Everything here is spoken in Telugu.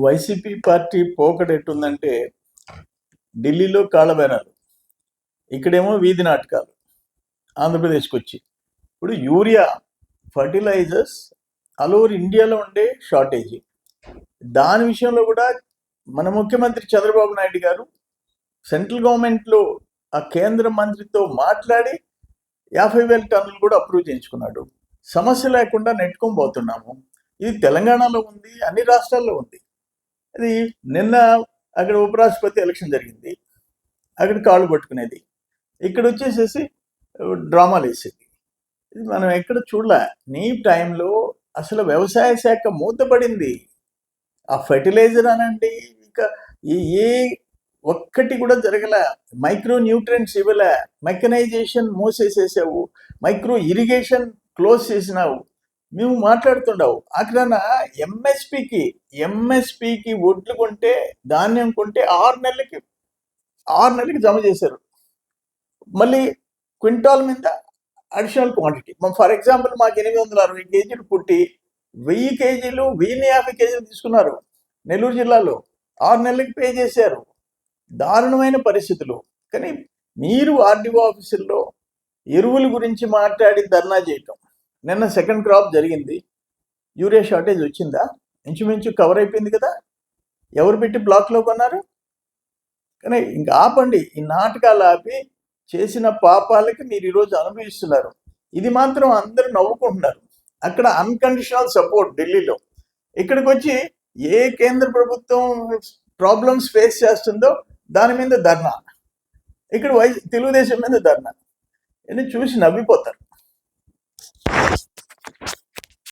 వైసీపీ పార్టీ పోకడ ఎట్టుందంటే ఢిల్లీలో కాళ్ళబేరాలు, ఇక్కడేమో వీధి నాటకాలు. ఆంధ్రప్రదేశ్కి వచ్చి ఇప్పుడు యూరియా ఫర్టిలైజర్స్ ఆల్ ఓవర్ ఇండియాలో ఉండే షార్టేజ్. దాని విషయంలో కూడా మన ముఖ్యమంత్రి చంద్రబాబు నాయుడు గారు సెంట్రల్ గవర్నమెంట్లో ఆ కేంద్ర మంత్రితో మాట్లాడి 50,000 టన్నులు కూడా అప్రూవ్ చేయించుకున్నాడు. సమస్య లేకుండా నెట్టుకొని పోతున్నాము. ఇది తెలంగాణలో ఉంది, అన్ని రాష్ట్రాల్లో ఉంది. అది నిన్న అక్కడ ఉపరాష్ట్రపతి ఎలక్షన్ జరిగింది, అక్కడ కాళ్ళు పట్టుకునేది, ఇక్కడ వచ్చేసేసి డ్రామాలు వేసేది. ఇది మనం ఎక్కడ చూడలే. నీ టైంలో అసలు వ్యవసాయ శాఖ మూతపడింది. ఆ ఫెర్టిలైజర్ అనండి, ఇంకా ఏ ఒక్కటి కూడా జరగలే. మైక్రో న్యూట్రియంట్స్ ఇవ్వలే, మెకనైజేషన్ మోసేసేసావు, మైక్రో ఇరిగేషన్ క్లోజ్ చేసినావు. మేము మాట్లాడుతుండవు అక్కడ ఎంఎస్పికి ఒడ్లు కొంటే, ధాన్యం కొంటే 6 నెలలకి జమ చేశారు. మళ్ళీ క్వింటాల్ మీద అడిషనల్ క్వాంటిటీ. ఫర్ ఎగ్జాంపుల్ మాకు 860 కేజీలు పుట్టి 1000 కేజీలు 1050 కేజీలు తీసుకున్నారు నెల్లూరు జిల్లాలో. 6 నెలలకి పే చేశారు. దారుణమైన పరిస్థితులు. కానీ మీరు ఆర్డీఓ ఆఫీసుల్లో ఎరువుల గురించి మాట్లాడి ధర్నా చేయటం. నిన్న సెకండ్ క్రాప్ జరిగింది, యూరియా షార్టేజ్ వచ్చిందా? ఇంచుమించు కవర్ అయిపోయింది కదా. ఎవరు పెట్టి బ్లాక్లో కొన్నారు? కానీ ఇంకా ఆపండి ఈ నాటకాలు. ఆపి చేసిన పాపాలకి మీరు ఈరోజు అనుభవిస్తున్నారు. ఇది మాత్రం అందరూ నవ్వుకుంటున్నారు. అక్కడ అన్కండిషనల్ సపోర్ట్ ఢిల్లీలో. ఇక్కడికి వచ్చి ఏ కేంద్ర ప్రభుత్వం ప్రాబ్లమ్స్ ఫేస్ చేస్తుందో దాని మీద ధర్నా, ఇక్కడ తెలుగుదేశం మీద ధర్నా. చూసి నవ్విపోతారు.